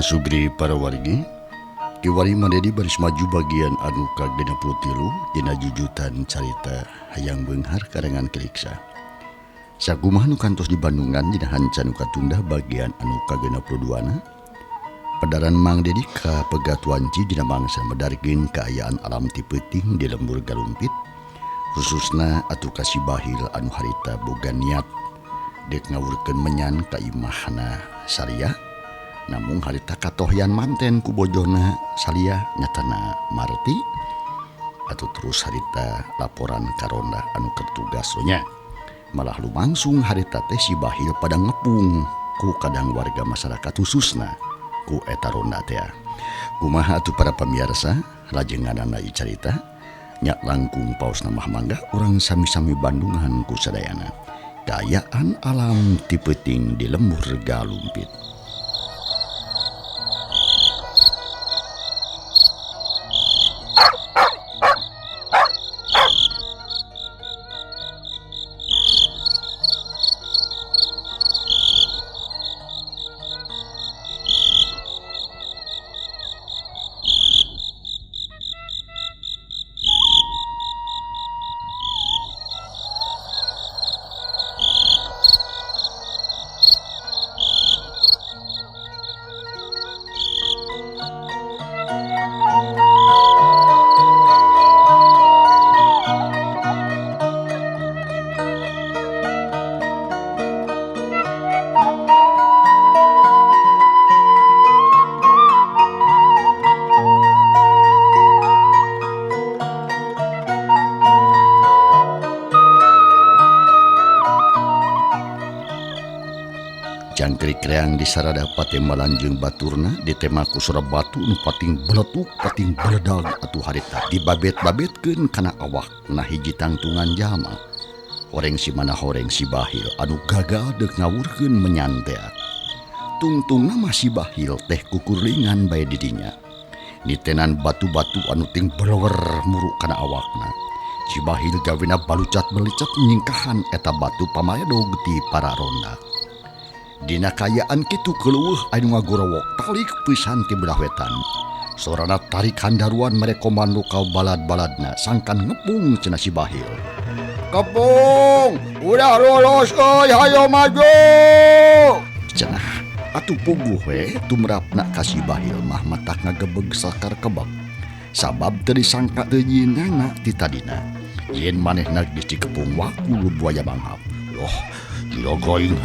Sugri para wargi kiwari manedi baris maju bagian anu ka-63 dina jujutan carita hayang beunghar karangan Keliksa. Sakumaha nu kantos di Bandungan dina hanca nu katunda bagian anu ka-62 na. Padaran Mang Dedi ka Pegat Wanci dina mangsa medarikeun kaayaan alam ti peuting di lembur galumpit khususna atuh ka Sibahil anu harita boga niat dek ngawurkeun menyan ka imahna Saria. Namun harita katohyan manten ku bojona Salia nyatana Marti atau terus harita laporan karonda anu kertugas nya malah lumangsung harita teh Sibahil pada ngepung ku kadang warga masyarakat khususna ku eta ronda teh. Kumaha atuh para pamirsa lajenganana ieu carita nya langkung paos mah mangga urang sami-sami Bandungan ku sadayana kaayaan alam ti peuting di lembur galumpit. Jangkrik reang di sarada pate malanjung baturna di tema ku batu nu pating beletuk pating beledag atuh harita dibabet-babetkeun kana awak na hiji tangtungan jalma horeng si mana horeng Sibahil anu gagal deuk ngawurkeun menyantea tungtungna mah Sibahil teh kukurlingan bae didinya nitenan batu-batu anu ting belower muruk kana awakna Sibahil gawena balucat belicet nyingkahan eta batu pamaledog ti para ronda. Dina kayaan kitu keluh anu ngagorowok talik pisan ti belah wetan. Sorana tarik handaruan mere komando ka balad-baladna sangkan ngepung cenah Sibahil. Kepung, udah lolos euy hayo maju. Cenah atuh puguh we tumrapna ka Sibahil mah matak ngagebeg sakar kebak. Sabab teu disangka teu nyinana ti tadina. Yen manehna geus dikepung waku buaya manghap. Loh, jiraga aing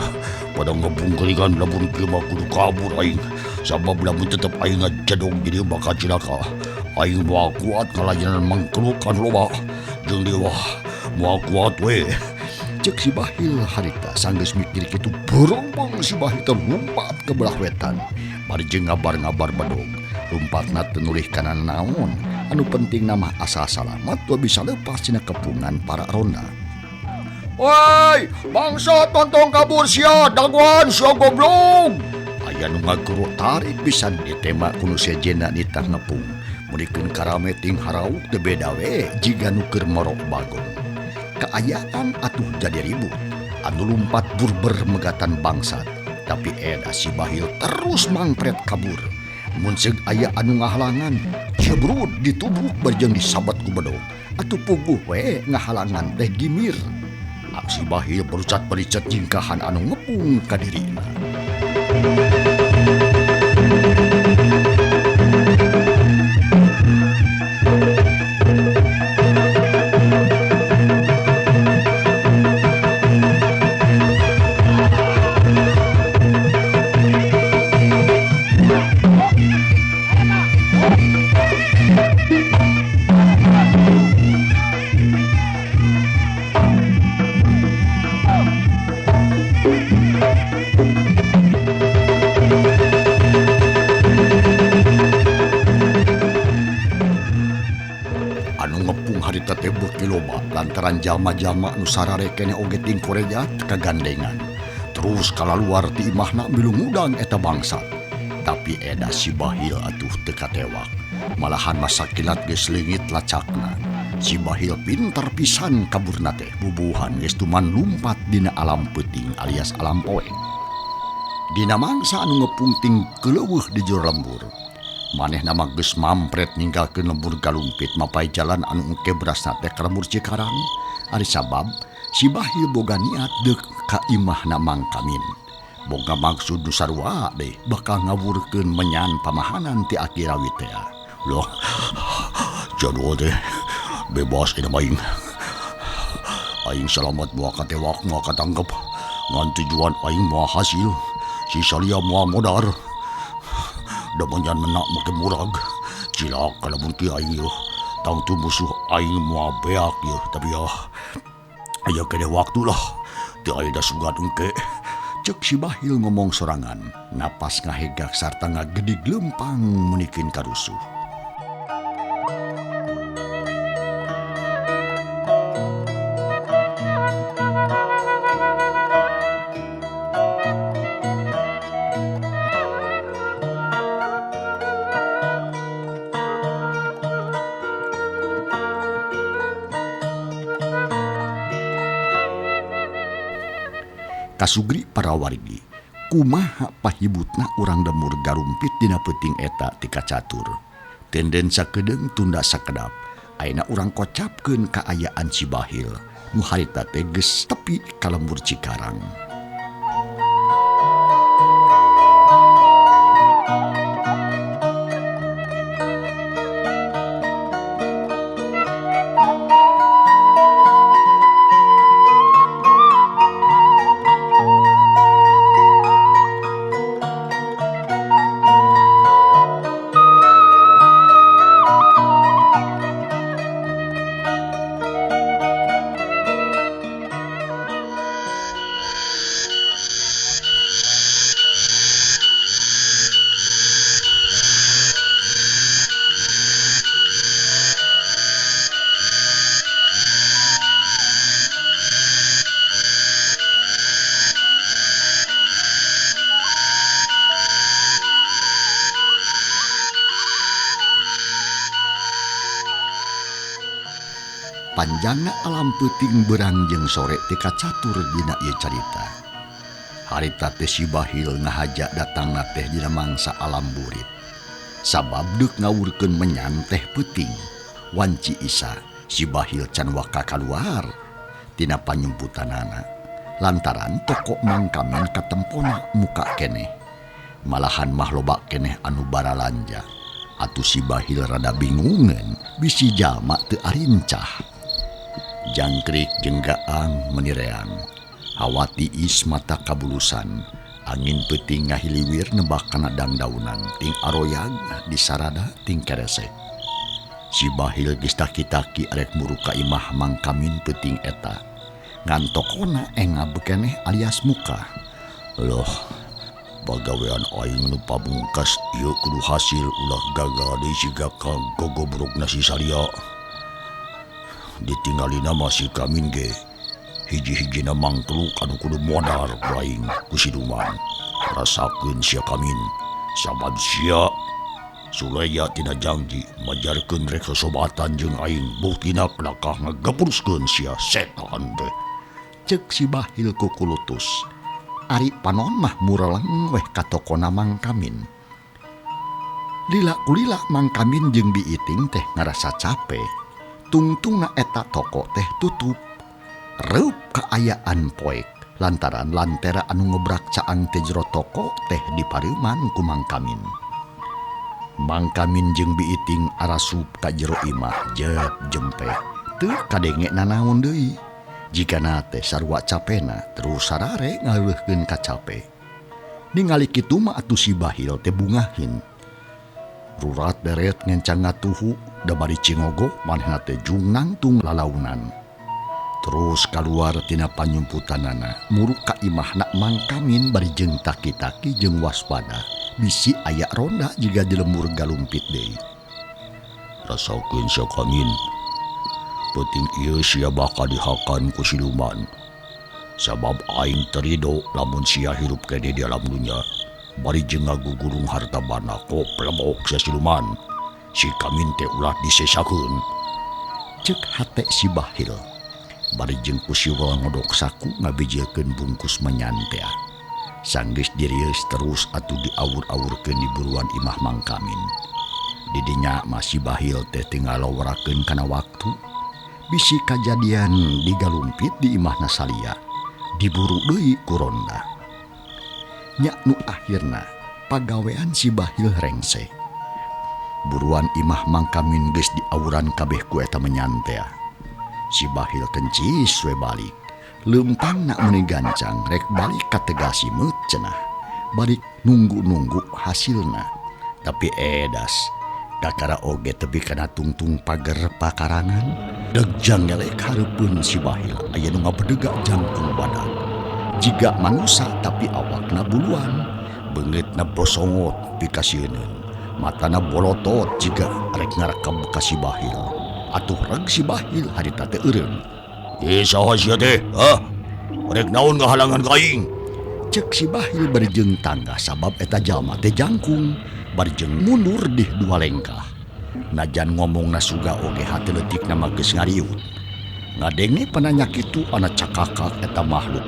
pada ngebungkelingan lamun kieu mah kudu kabur aing sabab lamun tetep aing ngajadong jadi bakal cilaka aing moal kuat ngalayanan mangkelukan loba jeung dieu moal kuat we cek Sibahil harita sanggeus mikir kitu beureumbeng Sibahil teh lumpat ke belah wetan bari jeung ngabar-ngabar badog lumpatna teu nulih kana naon anu penting mah asal salamat we bisa leupas cenah kepungan para ronda. Woi, bangsa tontong kabur sia daguan sia goblok. Aya nu ngagero tarik pisan ditembak kuno sejena nitah ngepung. Murikeun karame ting harauk teu beda we jiga nu keur morok bagong. Kaayaan atuh jadi ribut. Anu lumpat burber megatan bangsat. Tapi eda Sibahil terus mangpret kabur. Mun seug aya anu ngahalangan, cebrut ditubuk barjeng disabat ku bedog. Atuh puguh we ngahalangan teh gimir. Sibahil berucat bericet jingkahan anu ngepung ka dirina. Lantaran jalma-jalma nu sarare kene oge ting korejat kagandengan terus kalaluar ti imahna bilungudang eta bangsat tapi eda Sibahil atuh teu katewak malahan masa kilat geus leungit lacakna Sibahil pinter pisan kaburna teh bubuhan geus tuman lumpat dina alam peuting alias alam poeng Dina mangsa anu ngepungting keleuweuh di jero lembur. Manehna mah geus mampret ninggalkeun lembur galumpit mapai jalan anu engke berasna teh ka lembur Cikarang. Ari sabab si Bahil boga niat deuk ka imahna Mang Kamin. Boga maksud nu sarua deh bakal ngawurkeun menyan pamahanan ti Aki Rawi teh. Loh, jadwal teh bebas ina maing. Aing selamat moal katewak moal katanggep. Ngan tujuan aing moal hasil. Si Salia moal modar. Da menyan menak make murag. Cilak kalamun ki aing yeuh. Tang tu musuh aing moal beak yeuh tapi aya kene waktu lah. Teu aya da sugat engke. Cek si Bahil ngomong sorangan, napas ngahegak sarta ngagedig lempang munikin karusuh. Kasugri para wargi, kumaha pahibutna urang demur garumpit dina peuting eta ti kacatur. Tenden sakedeung tunda sakedap, ayeuna urang kocapkeun kaayaan si Bahil, nu harita teh geus tepi ka lembur Cikarang. Panjangna alam peuting berang jeung sore ti kacatur dina ieu carita. Harita teh si Bahil ngahajak datangna teh dina mangsa alam burit. Sabab deuk ngawurkeun menyan teh peuting. Wanci Isa si Bahil can waka kaluar tina panyumputanana. Lantaran toko Mang Kamin katempona muka keneh. Malahan mah loba keneh anu baralanja. Atuh si Bahil rada bingungan bisi jalma teu arincah. Jangkrik jeung gaang menirean. Hawa tiis mata kabulusan. Angin peuting ngahiliwir nebak kana dangdaunan. Ting aroyag di sarada ting keresek. Si Bahil geus taki-taki arek muru ka imah Mang Kamin peuting eta. Ngan tokona engab keneh alias muka. Loh, bagawean aing nu pamungkas ieu kudu hasil ulah gagal deui siga ka gogobrogna si Salia. Ditinggalina masih Kamin ge hiji-hijina mangkluk anu kudu modar ku aing ku siluman. Rasakeun sia Kamin sabab sia Sulaya tina janji majarkeun rek sosobatan jeung aing buktina lakah ngagapuruskeun sia setan teh. Ceuk si Bahil ku kulutus. Ari panon mah mureleng weh ka tokona Mang Kamin. Lila kulila Mang Kamin jeung Biiting teh ngarasa capek. Tungtungna eta toko teh tutup. Reup kaayaan poek lantaran lantera anu ngebrak caang teh jero toko teh dipareuman ku Mang Kamin. Mang Kamin jeung Biiting arasup ka jero imah jep jempe. Teu kadenge nanaon deui. Jikana teh sarua capena terus sarare ngaleuhkeun ka cape. Ningali kitu mah atuh si Bahil teh bungahin. Rurat deret ngencang ngatuhu da bari cingogo manehna teh jung nangtung lalaunan. Terus kaluar tina panyumputanana muru ka imahna Mang Kamin bari jeung taki-taki jeung waspada bisi aya ronda jiga di lembur galumpit deui. Rasakeun sia Kamin peuting ieu sia bakal dihakan ku siluman. Sabab aing terido lamun sia hirup kene di alam dunya. Bari jeung ngagugurung harta bana koplebok sia siluman. Si Kamin teh ulah disesakeun. Ceuk hate si Bahil. Bari jeung ku siwa ngodok saku ngabijiekeun bungkus menyan teh. Sanggeus dirieus terus atuh diawur-awurkeun di buruan imah mangkamin. Didinya masih bahil teh tinggal lawarakeun kana waktu. Bisi kajadian digalumpit di imahna Salia. Diburu deui ku ronda. Nya nu akhirna pagawean si bahil rengse. Buruan imah mangkamin geus diawuran kabeh ku eta menyantea. Si bahil kencis we balik. Leumpang nak meuni gancang rek balik ka Tegasi meut cenah. Balik nunggu-nunggu hasilna. Tapi edas kakara oge tepi kana tungtung pager pakarangan. Degjang ngelek hareupeun si bahil aya nu ngabedegak jangkung badan. Jiga manusa tapi awakna buluan. Beungeutna bosongot pikasieun. Matana bolotot jiga rek ngarekam ka si bahil. Atuh reg si bahil harita teh eureun. Saha sia teh? Rek naon ngahalangan ka aing? Cek si bahil barejeng tangga sabab eta jalma teh jangkung. Barejeng mundur di dua lengkah. Najan ngomongna suga oge hati leutikna mah geus ngariut. Ngadenge pananya kitu ana cakakak eta makhluk.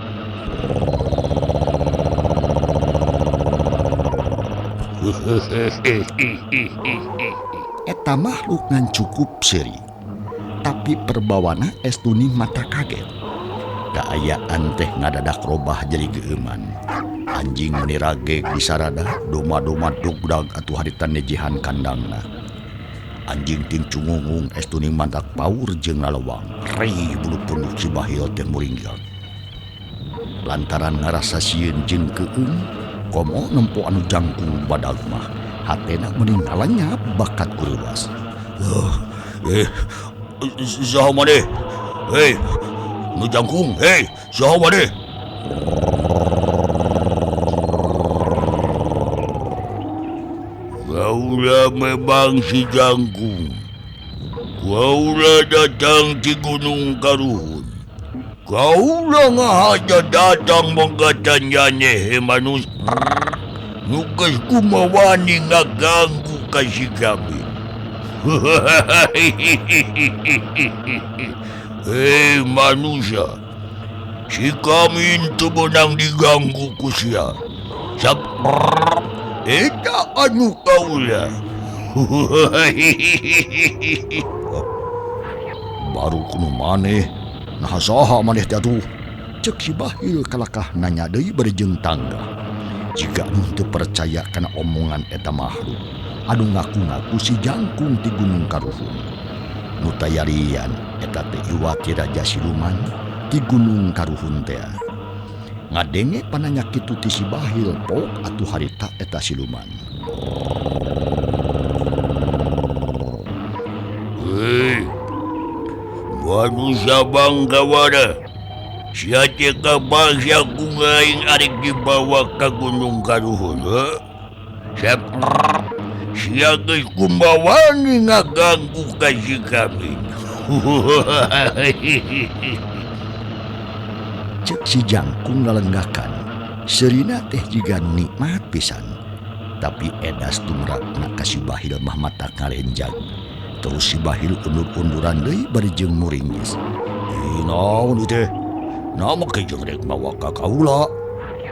Eta makhluk ngan cukup seuri. Tapi perbawana estuni mata kaget. Kaayaan teh ngadadak robah jadi geuman. Anjing menirage di sarada, doma-doma dugdag atuh harita nejihan kandangna. Anjing ting cungungung estuni mantak paur jeung ngalewang. Rei bulu punduk si bahil teh muringgang. Lantaran ngarasa sieun jeung keung, komo nempo anu jangkung badag mah. Hatena mending ngalanyap bakat kuruwas. Saha maneh? Hei, nu jangkung, hei, saha maneh? Kaula memang si jangkung. Kaula datang di Gunung Karuhun. Kaula ngahaja datang mengkatanya manusia. Nugas kumawani ngaganggu kasih kami. Hei manusia, si kami itu menang diganggu ku sia. Eta anu kaula. Baru kuno maneh, nah saha maneh teh atuh? Cek si bahil kalakah nanya deui barejeng tangga. Jika nu percaya kana omongan eta makhluk. Anu ngaku-ngaku si jangkung di Gunung Karuhun. Nu tayarian eta teh Iwati Raja Siluman di Gunung Karuhun teh. Ngadenge pananya kitu ti si bahil pok atuh harita eta siluman. Hei, manusia banggawana. Sia teh kabangsa ku aing arek dibawa ka Gunung Karuhun, Siap. Sia geus kumbawani ngaganggu kasih kami. Cek si jangkung ngalenggakan. Serina teh jiga nikmat pisan. Tapi edas tumrakna ka si bahil mah mata ngalenjang. Terus si bahil undur-unduran deui barejeng muringis. Naon ieu teh? Nama kejeng rek mawa ka kaula.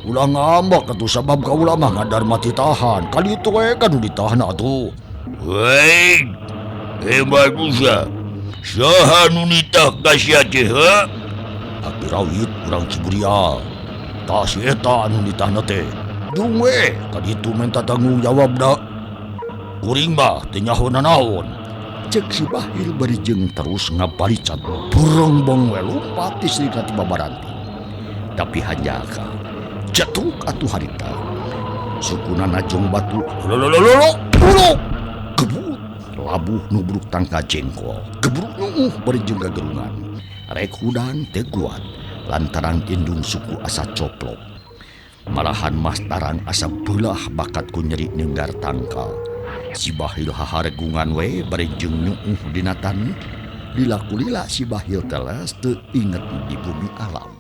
Ulah ngambak atuh sabab kaula mah ngadar mati tahan. Kali itu we kan ditahan atuh. Wei, manusia. Saha nu nitah ka sia teh, ha? Aki rawit urang Ciburia. Tah si eta anu nitahna teh. Dung we, kali itu minta tanggung jawab da. Kuring mah teu nyahona naon. Cek si bahil barejeng terus ngabaricat. Burongbong we lumpat ti sirina ti babaranti. Tapi hanjaka jatuh atuh harita. Sukuna najong batu. Lolo. Gebut. Labuh nubruk tangka jengkol. Gebruk nuuh barejeng gagerungan. Rek hudang teu kuat. Lantaran indung suku asa coplok. Malahan mastaran asa beulah bakat ku nyeri nenggar tangkal. Si bahil haharegungan we barejeng nuuh dina tani. Lila-kulila si bahil teles teu inget di bumi alam.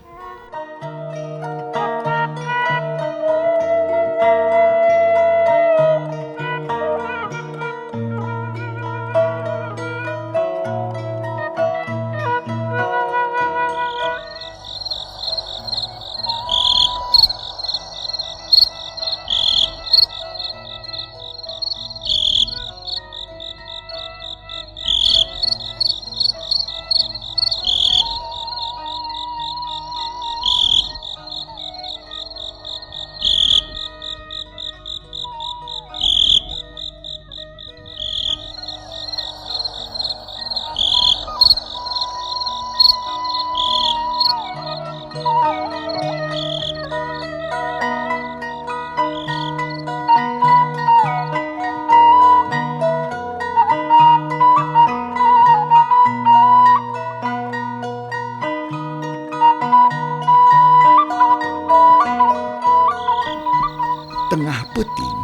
penting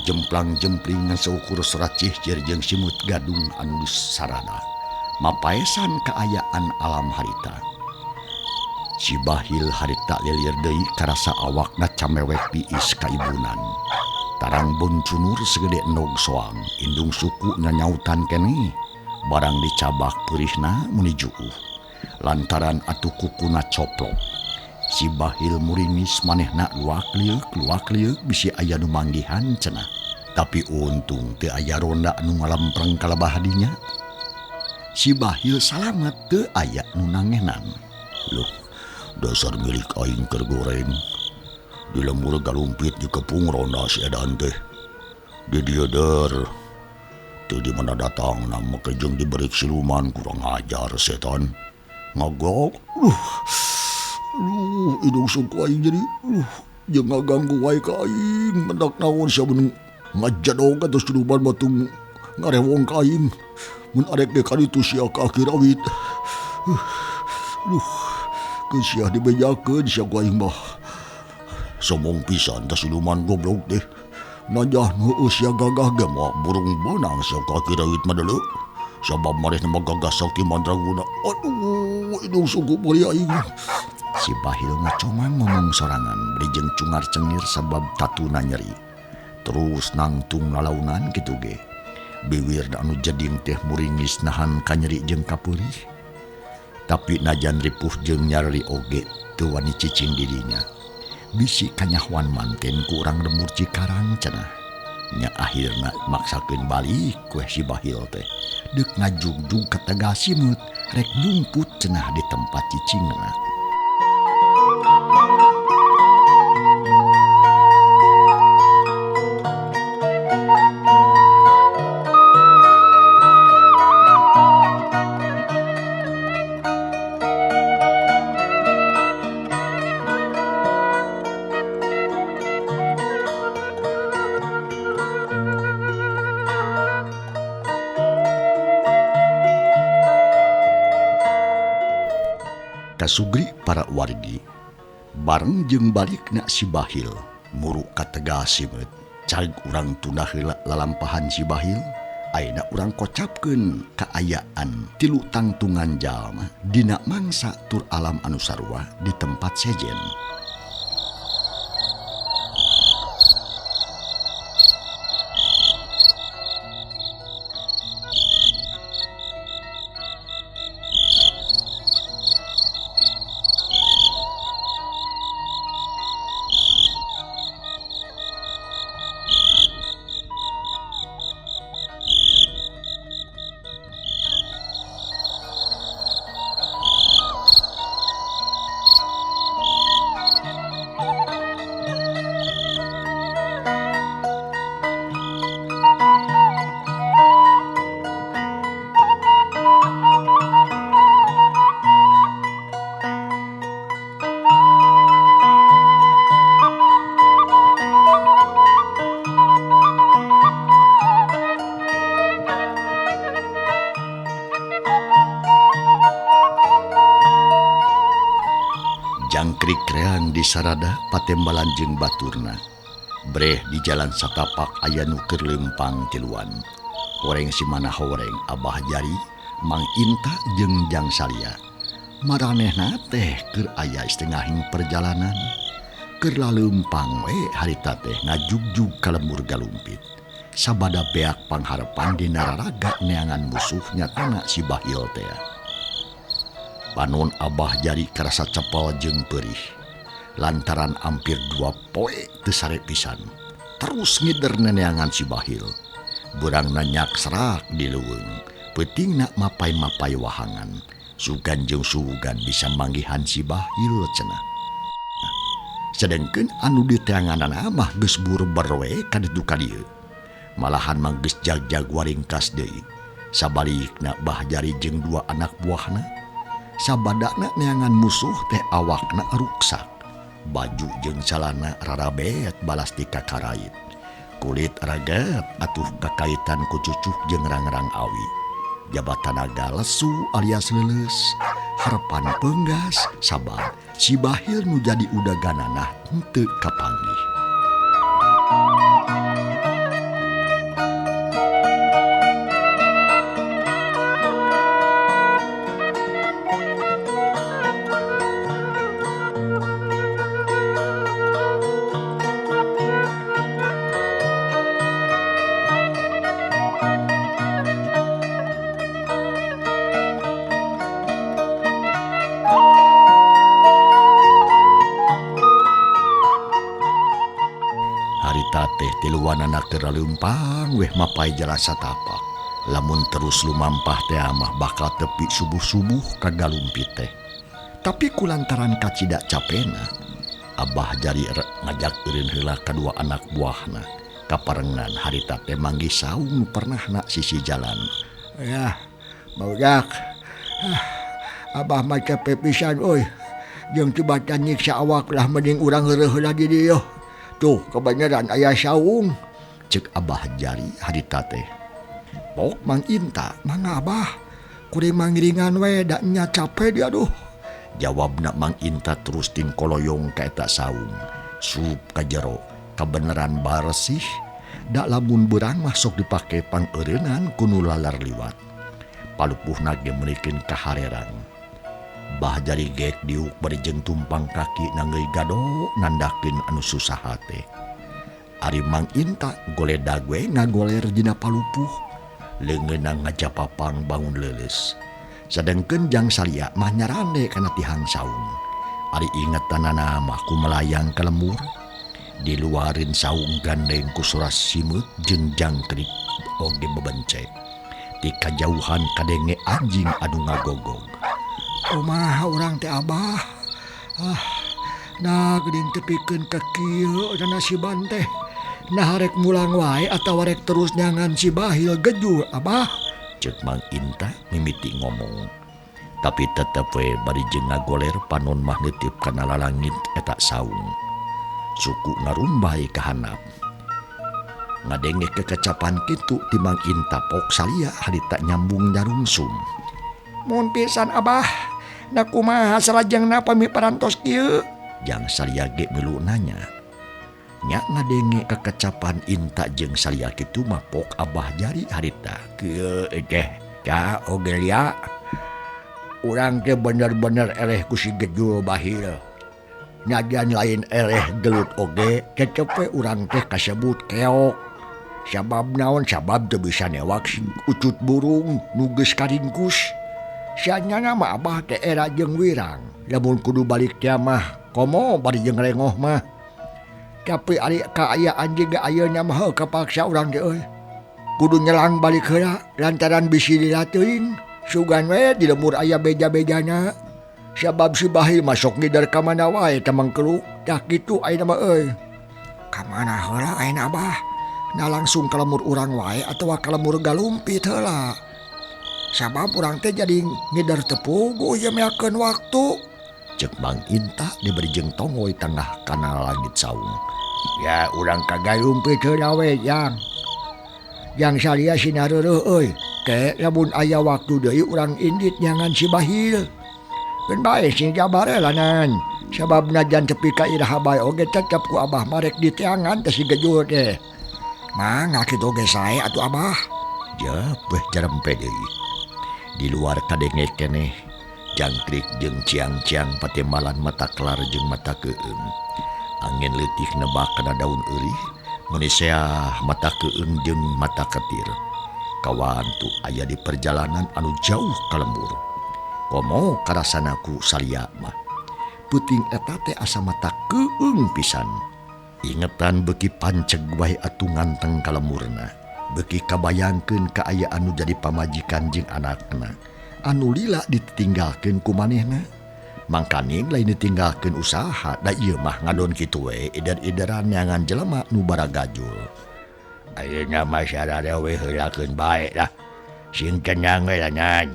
jemplang-jempling seukur seracih jeung simut gadung anu sarada mapaesan keayaan alam harita. Si Bahil harita lilir deui karasa awakna camewek piis ka ibunan. Tarang boncunur segede endog soang, indung suku nyanyautan keneh. Barang dicabak perihna menuju lantaran atuh kukuna coplok. Si Bahil muringis manehna luak liuk bisi aya nu manggihan cenah. Tapi untung teu aya ronda anu ngalempreng kalebah dinya. Si Bahil salamet teu aya nu nangenan. Loh, dasar milik aing keur goreng. Di lembur galumpit di kepung ronda si edan teh. Di dieu der. Teu di mana datang nama kejeng diberik siluman kurang ajar setan. Ngagok. Hidung suku aing jadi jeung ngaganggu wae ka aing mendak naon sia mun ngajadog atus siluman batung ngarewong ka aing mun arek dek kaditu sia ka akhir awit. Keun sia dibejakeun sia ku aing mah. Sombong pisan tah siluman goblok teh. Najah heueuh sia gagah ge mah burung beunang sia ka akhir awit mah deuleu. Sabab marehna mah gagah sakti mandraguna. Aduh, hidung suku bari aing. Si Bahil ngacomang ngomong sorangan beri jeung cungar cengir sabab tatuna nyeri. Terus nangtung lalaunan kitu ge. Biwir anu jeding teh muringis nahan ka nyeri jeung kapeurih. Tapi najan ripuh jeung nyari oge teu wani cicing dirinya. Bisi kanyahwan manten ku urang lemur Cikarang cenah. Nya akhirna maksakeun balik kueh si Bahil teh. Deuk ngajugjug ka Tegal Simut rek nyumput cenah di tempat cicingna. Kasugri para wargi bareng jeung balikna si Bahil muru ka Tegal Simut carig urang tunda heula lalampahan si Bahil ayeuna urang kocapkeun kaayaan tilu tangtungan jalma dina mangsa tur alam anu sarua di tempat sejen. Jangkrik reang di sarada patembalan jeung baturna. Breh di jalan satapak aya nu keur leumpang tiluan. Horeng si Manah horeng Abah Jari, Mang Inta jeung Jang Salia. Maranehna teh keur aya setengahing perjalanan. Keur laleumpang we harita teh ngajugjug ka lembur galumpit. Sabada beak pangharepan dina raraga neangan musuh nyatana si Bahil teh. Panon Abah Jari karasa cepel jeung perih. Lantaran hampir 2 poe teu sare pisan. Terus ngider neneangan si Bahil. Beurangna nyak serak di leuweung. Peutingna mapai-mapai wahangan. Sugan jeung sugan bisa manggihan si Bahil cenah. Sedengkeun anu di teanganana mah geus bureber we ka ditu ka dieu. Malahan mah geus jag-jag waringkas deui. Sabalikna Bah Jari jeung 2 anak buahna sabadana neangan musuh teh awakna ruksak. Baju jeung calana rarabet balas ti kakarait. Kulit ragat atuh kakaitan ku cucuk jeung rang-rang awi. Jabatanaga lesu alias leuleus. Harepan peunggas sabab si Bahil nu jadi udaganana henteu kapanggih. teh tiluan anak terlalumpang weh mapai jalasa tapak. Lamun terus lumampah teh mah bakal tepi subuh-subuh kagalumpit teh. Tapi kulantaran kacidak capena, Abah jari ngajak eureun heula kadua anak buahna. Kaparengan harita teh manggi saung pernah nak sisi jalan. Ya, baujak. Abah mah capek pisan euy. Jeung tibatan nyiksa awak lah mending urang heureuh heula di dieu. Tuh, kebenaran aya saung. Ceuk Abah jari harita teh. Pok Mang Inta, mangga Abah. Kuring manggiringan we da nya capek dia aduh. Jawabna Mang Inta terus ting koloyong ka eta saung. Sup ka jero, kabeneran barsih. Da lamun beurang masuk dipake pangeureunnan ku nu lalar liwat. Palupuhna ge meunikeun kaharerang. Bah jari gek diuk bari jeung tumpang kaki nanggeuy gado nandakeun anu susah hate. Ari Mang Inta goledag we ngagoler dina palupuh. Leungeunna ngajapapang bangun leuleus. Sadengkeun jang salia mah nyarande kana tihang saung. Ari ingetanana mah ku melayang ka lembur. Di luarin saung gandeng ku suras simut jeung jangkrik oge bebencek. Di kajauhan kadenge anjing anu ngagogog. Kumaha urang teh Abah? Nah geuning tepikeun ka kieu nasiban teh. Nah rek mulang wae atawa rek terus nyangan si Bahil gejur Abah? Ceuk Mang Inta mimiti ngomong. Tapi tetep we bari jeung ngagoler panon mah neuteup kana lalangit eta saung. Suku ngarumbay ka handap. Ngadenge kekecapan kitu ti Mang Inta pok salia harita nyambung nyarungsum. Mun pisan Abah, na kumaha salajengna pami parantos kieu? Jang salia ge milu nanya. Nya ngadenge kekecapan Inta jeung salia kitu mah pok Abah jari harita. Kieu teh ca Ogelia. Urang teh bener-bener eleh ku si Gejul Bahil. Nyajan lain eleh gelut oge, tetep we urang teh kasebut keok. Sabab naon? Sabab teu bisa newak si ucut burung nu geus karingkus. Sianyana mah Abah teh era jeung wirang. Lamun kudu balik teh mah komo bari jeung rengoh mah. Tapi ari kaayaan jiga ayeuna mah heuh kapaksa urang teh euy. Kudu nyelang balik heula lantaran bisi dilateuin. Sugan we di lemur aya beja-bejana. Sabab si Bahil masuk ngidar ka mana wae teh mangkeluk. Dah kitu ayeuna mah euy. Ka mana heula ayeuna Abah? Na langsung ka lemur urang wae atawa ka lemur galumpit heula. Sabab urang teh jadi ngidar teu puguh ieu meakeun waktu. Ceuk Mang Inta diberi jeung tongoy tengah kana langit saung. Ya urang ka galumpit heula we jang. Jang salia sinareureuh euy. Ke lamun aya waktu deui urang indit nyangan si Bahil. Keun bae sing jabar lanan. Sabab najan tepi ka iraha bae oge tetep ku Abah marek diteangan teh si Gejul teh. Mangga kitu oge sae atuh Abah. Jepeh jarempe deui. Di luar kadenge keneh jangkrik jeung ciang-ciang patembalan mata kelar jeung mata keueung. Angin leutik nebak kana daun eurih, manusia mata keueung jeung mata ketir. Kawan tu aya di perjalanan anu jauh ka lembur. Komo karasana ku salia mah. Puting eta teh asa mata keueung pisan. Ingetan beuki panceg wae atuh nganteng ka lemurna. Beuki kabayangkeun kaayaan nu jadi pamajikan jeung anakna. Anu lila ditinggalkeun ku manehna. Mangkane lain ditinggalkeun usaha, da ieu mah ngadon kitu we eder-ederan nyangan jelema nu baragajul. Ayeuna mah sararea we heulakeun bae lah. Sing tenang we lanan.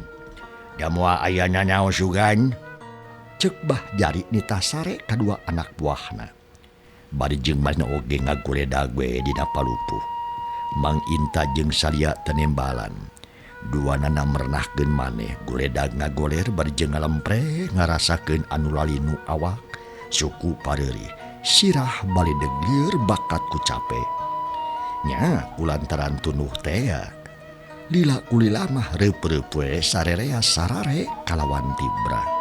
Da moal aya nanaon sugan? Ceuk Bah jari nitasare kadua anak buahna. Bari jeung maneh oge ngagoledag we dina palupuh. Mang Inta jeung salia tenembalan. Duanana merenahkeun maneh goledag ngagoler bari jeung ngalempreh ngarasakeun anu lalinu awak. Suku pareurih sirah baledeg lieur bakat ku capek. Nya kulantaran tunuh teh lila kulila mah reup-reup we sarerea sarare kalawan tibra.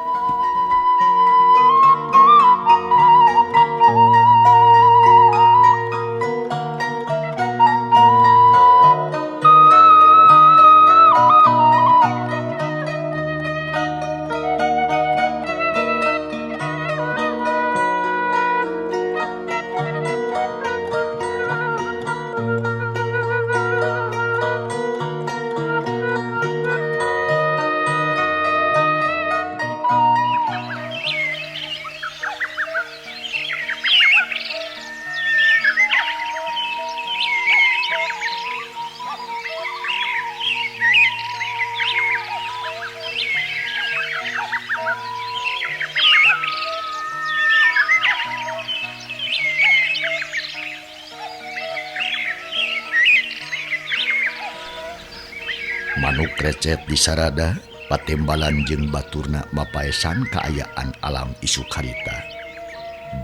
recet di Sarada patembalan jeung baturna mapaesan kaayaan alam isu karita.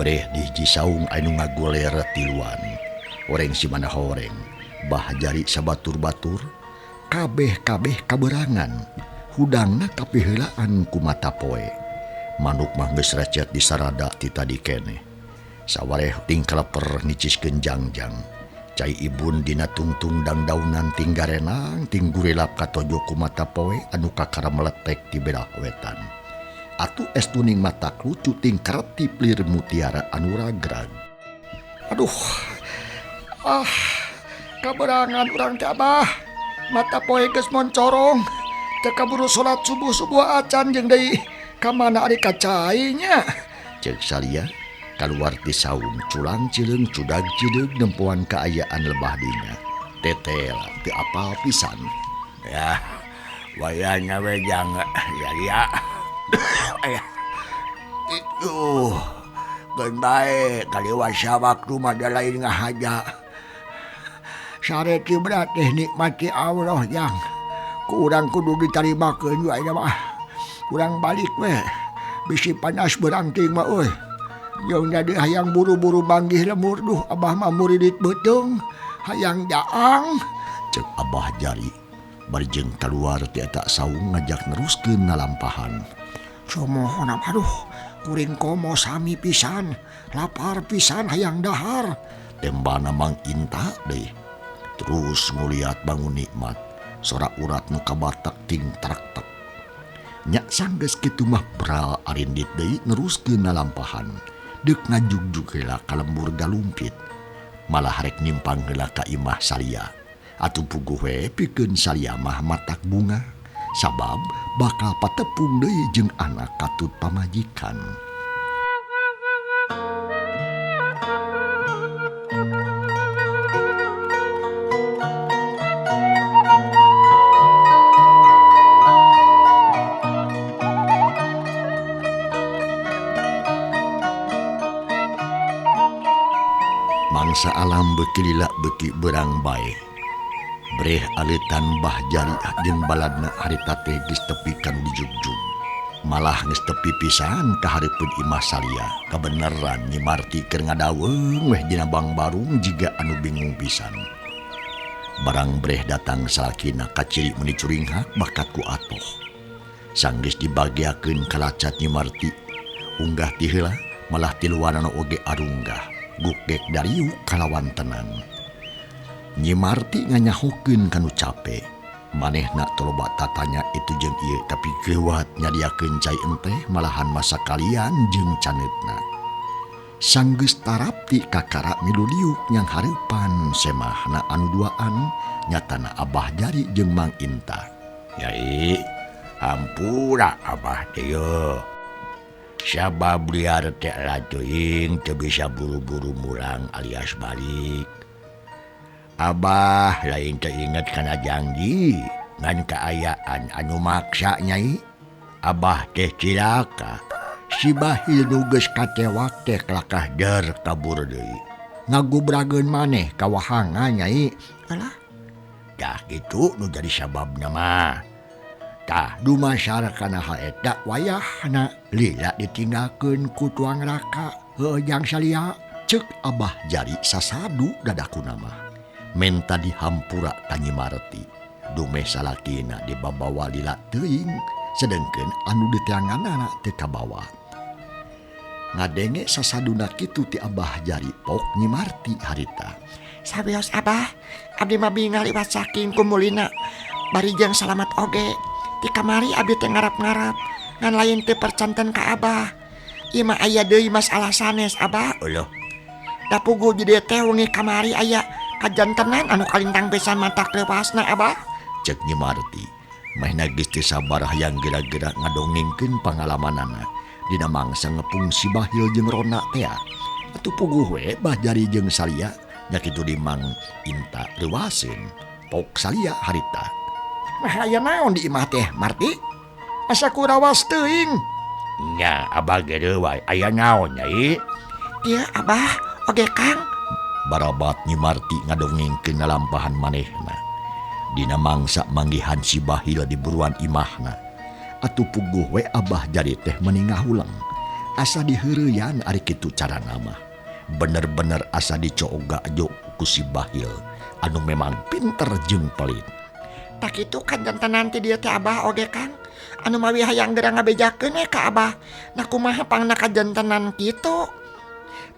Breh di hiji saung anu ngagoler tiluan. Oreng si mana horeng, bah jari sabatur-batur, kabeh-kabeh kaberangan, hudangna kapiheulaan ku mata poe. Manuk mah geus recet di Sarada ti tadi keneh. Sawareh ting kaleper niciskeun jangjang. Cai ibun dina tungtung dang daunan ting garenang ting gurelap katojo ku mata poe anu kakara meletek ti belah wetan. Atu es tuning mata lucu ting kerti plir mutiara anu ragrag. Aduh, kaberangan urang teh Abah. Mata poe geus moncorong. Teu kaburu salat subuh acan jeung deui ka mana ari kacainya. Ceuk Salia kaluar ti saung culang cileung cudag cileug nempuan kaayaan lebah dinya. Tetel teu apal pisan. Ya, wayahna we jang ya. Itu geun bae kaliwat waktu mah lain ngahaja. Sareti berarti nikmati Allah jang. Ku urang kudu ditarimakeun wae mah. Urang balik we. Bisi panas berangting mah euy. Yang jadi hayang buru-buru banggih lemur duh Abah mah muridit beuteung hayang daang cek Abah jari barjeng keluar ti eta saung ngajak neruskeun nalampahan. Somohon aduh kuring komo sami pisan lapar pisan hayang dahar tembana Mang Inta deui terus nguliat bangun nikmat sora urat nu kabatak ting trak-tak nya sanggeus kitu mah bral arindit deui neruskeun nalampahan. Dek ngajugjug heula ka lembur galumpit malah rek nyimpang heula ka imah Salia atuh puguh we pikeun Salia mah matak bunga sabab bakal patepung deui jeung anak katut pamajikan. Mangsa alam beuki lila beuki berang bae. Breh aleutan bah jari jeung baladna harita teh geus tepi kan dijugjug. Malah geus tepi pisan ka hareupeun imah Salia. Kabeneran Nyi Marti keur ngadaweung weh dina Bang Barung jiga anu bingung pisan. Barang breh datang salakina ka ciri meuni curinghak bakat ku atoh. Sanggeus dibagiakeun kalacat Nyi Marti. Unggah ti heula malah tiluanana oge arunggah. Gukdek dariu kalawan tenan. Nyi Marti nganyahukeun kanu cape. Manehna toloba tatanya itu jeung ieu tapi keuat nyadiakeun cai enteh malahan masa kalian jeung caneutna. Sanggeus tarapti kakara milu liuk nyang hareupan semahna anu duaan nyatana Abah Jari jeung Mang Inta. Nyai, hampura Abah teh yeuh. Sabab liar teh teuing teu bisa buru-buru mulang alias balik. Abah lain teu inget kana janji ngan kaayaan anu maksa Nyai. Abah teh cilaka. Si Bahil nu geus katewak teh kelakah der kabur deui. Ngagubrageun maneh ka wahangan Nyai. Alah. Dah kitu nu jadi sababna mah. Tah dumasar kana hal eta wayahna lila ditinggalkeun ku tuang raka heujang Salia. Ceuk Abah Jari sasadu dadakuna mah menta dihampura ka Nyi Marti dumeh salakina dibabawa lila teuing sedengkeun anu diteanganana teu kabawa. Ngadenge sasaduna kitu ti Abah Jari pok Nyi Marti harita. Sabios Abah abdi mah bingal liwat saking kumulina barijeng salamat oge. Di kamari abdi teh ngarap-ngarap ngan lain teh percanten ka Abah. Ieu mah aya deui masalah sanes Abah. Eueuh. Da puguh jadi teh wengi kamari aya kajantenan anu kalintang pisan matak leuwasna Abah. Cek Nyi Marti mahna geus teu sabar hayang geura-geura ngadongengkeun pangalamanana dina mangsa ngepung si Bahil jeung Rona teh. Atuh puguh we Bah Jari jeung Salia nya kitu di Mang Inta leuwaseun. Pok Salia harita. Mah aya naon di imah teh Marti? Asa kurawas teuing. Nya Abah geureuh wae aya naon Nyai? Ieu Abah oge Kang. Barabat Nyi Marti ngadongengkeun nalampahan manehna. Dina mangsa manggihan si Bahil di buruan imahna. Atuh puguh we Abah Jari teh meningah ulang. Asa diheureyan ari kitu cara nama. Bener-bener asa dicooga ajo ku si Bahil anu memang pinter jeung pelit. Tak itu kan jantan nanti dia teh Abah oge Kang. Anu mawi hayang gerang ngabejakeun ka Abah. Nah kumaha pangna ka jantanan kitu.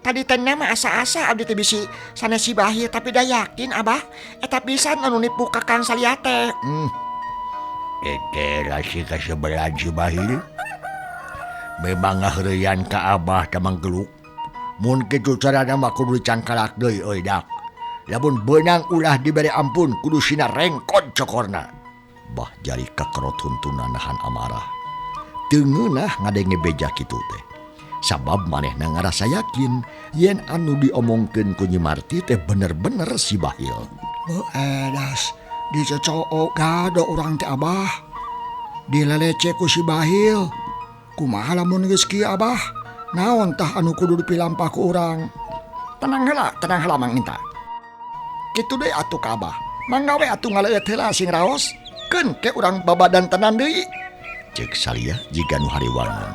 Tadi teh mah asa-asa abdi teh bisi sanes si Bahil tapi da yakin Abah eta pisan anu nipu ka Kang Salia teh. Kekera si kasebelan si Bahil. Memang ngaheureyan ka Abah tamang geluk. Mun kitu carana mah kudu dicangkalak deui euy dak. Lamun beunang ulah dibere ampun kudu sina rengkot cokorna. Bah Jari kakerot huntuna nahan amarah. Teu ngeunah ngadenge beja kitu teh. Sabab manehna ngarasa yakin yen anu diomongkeun ku Nyi Marti teh bener-bener si Bahil. Das dicocok gado urang teh Abah. Dilalece ku si Bahil. Kumaha lamun geus kieu Abah? Naon tah anu kudu dipilampah ku urang? Tenang heula Mang Inta. Kitu deui atuh ka Abah. Mangga we atuh ngaleut heula sing raos. Keun ke urang babadan tenan deui. Cek Salia jiga nu harewangun.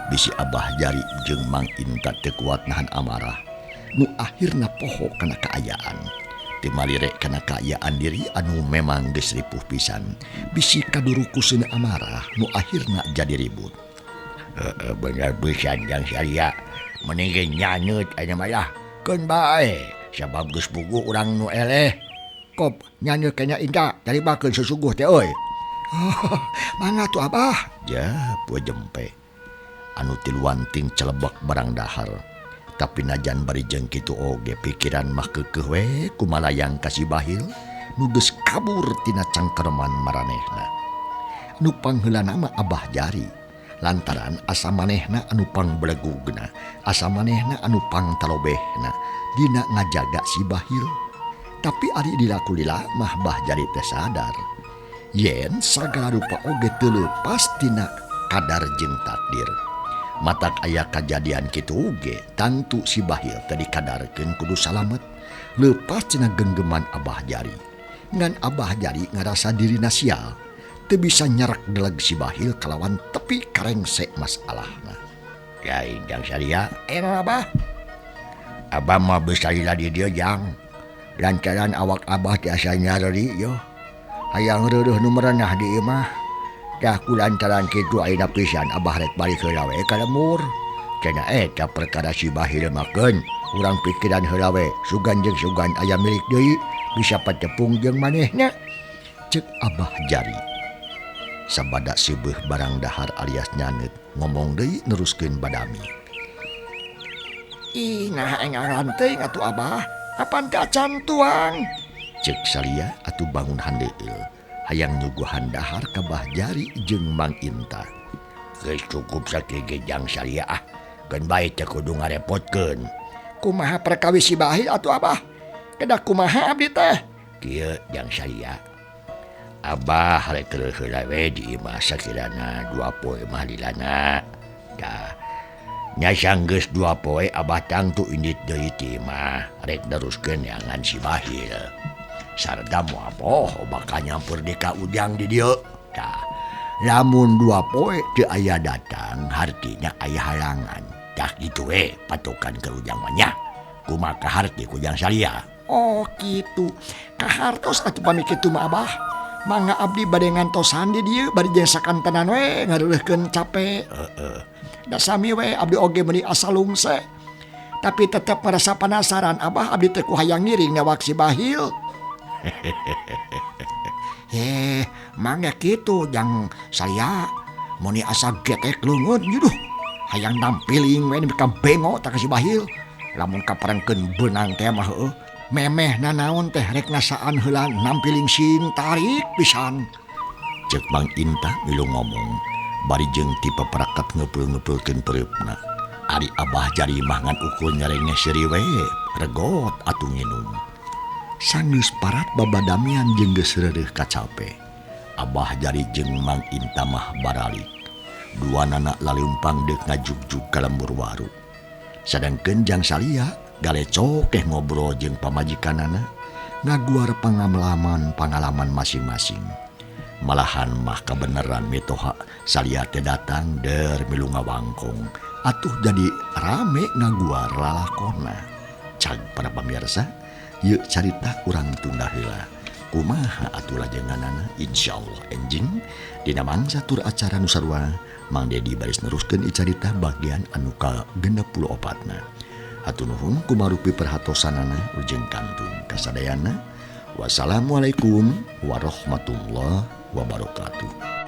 Bisi Abah Jari jeung Mang Inta teu kuat nahan amarah. Nu akhirna poho kana kaayaan. Teu malire kana kaayaan diri anu memang geus ripuh pisan. Bisi kadurukuseun amarah nu akhirna jadi ribut. Bener pisan Jang Salia. Mending ge nyanyeut aya mah lah. Keun bae. Sabab geus puguh urang nu eleh. Kop nyanyeut kanya Inta daribakeun susuguh teh euy. Oh, mangga tuh Abah. Ya, pue jempe. Anu tiluanting celebak barang dahar. Tapi najan bari jeung kitu oge pikiran mah keukeuh we kumalayang ka si Bahil nu geus kabur tina cangkereman maranehna. Nu pangheulana mah Abah Jari. Lantaran asa manehna anu pangblegugna, asa manehna anu pangtalobehna dina ngajaga si Bahil. Tapi ari dilakulila mah Bah Jari teh sadar yen sagala rupa oge teu leupas tina kadar jeung takdir. Matak aya kajadian kitu oge tantu si Bahil teh dikadarkeun kudu salamet leupas tina genggeman Abah Jari. Ngan Abah Jari ngarasa dirina sial teu bisa nyerak deleg si Bahil kalawan tepi karengse masalahna. Ya Jang Salia, Enak Abah. Abah mah besalila di dieu Jang. Lantaran awak Abah tiasa nyareri yo. Hayang reureun nu merenah di imah. Dah kulantaran kitu ayeuna pisan Abah rek balik heula we ka lemur. Cenah eta perkara si Bahil makeun urang pikiran heula we sugan jeung sugan aya milik deui bisa patepung jeung manehna. Cek Abah Jari. Sabada sibeuh barang dahar alias nyaneut ngomong deui neruskeun badami. Ih, nah engaran teuing atuh Abah. Apan teh acan tuang. Cek Salia atuh bangun handeueul. Hayang nyuguhan dahar ka Bah Jari jeung Mang Inta. Geus cukup sakege Jang Salia ah. Keun bae teh kudu ngarepotkeun. Kumaha perkawis si Bahil atuh Abah? Kedah kumaha abdi teh? Kieu Jang Salia. Abah rek keur heula we di imah sakirana 2 poe mah lilana. Dah. Nya sanggeus 2 poe Abah tangtu indit deui ti imah rek neruskeun neangan si Bahil. Sarta moal poho bakal nyampur di ka udang di dieu. Tah, lamun 2 poe teu aya datang, hartina aya halangan. Tah kitu we patokan ke udang mah nya. Kumaha kaharti ku Jang Salia. Oh kitu. Kahartos atuh pami kitu mah Abah. Mangga abdi bade ngantosan di dieu bari jeung sakantenan we ngareureuhkeun cape. Da sami we abdi oge meuni asa lungse. Tapi tetep merasa penasaran Abah abdi teh ku hayang ngiring newak si Bahil. Mangga kitu Jang Salia. Moni asa getek leungeut yuduh. Hayang nampiling we ka bengo tak si Bahil. Lamun kaparengkeun beunang teh mah heueuh. Memeh nanaon teh rek ngasaan heula nampiling sing tarik pisan. Cek Mang Inta milu ngomong. Bari jeung ti paparakat ngeupul-ngeupulkeun pereupna. Ari Abah Jari mah ngan ukul nyarenge seuri we. Regot atuh nginum. Sanggeus parat babadamian jeung geus reureuh kacape. Abah Jari jeung Mang Inta mah baralik. Duanana laleumpang deuk ngajugjug ka lembur waru. Sadangkeun Jang Salia galecok ngobrol jeung pamajikanana ngaguar pengalaman masing-masing. Malahan mah kebenaran mitoha saliate datang der milu ngawangkong atuh jadi rame ngaguar lalakona. Cag para pamirsa, yuk carita urang tunda heula. Kumaha atuh lajenganana insyaallah enjing dina mangsa tur acara nu sarua Mang Dedi baris neruskeun icarita bagian anu ka-64. Hatur nuhun kumarupi perhatosanana ujeng kantun kasadayana. Wassalamualaikum warahmatullahi wabarakatuh.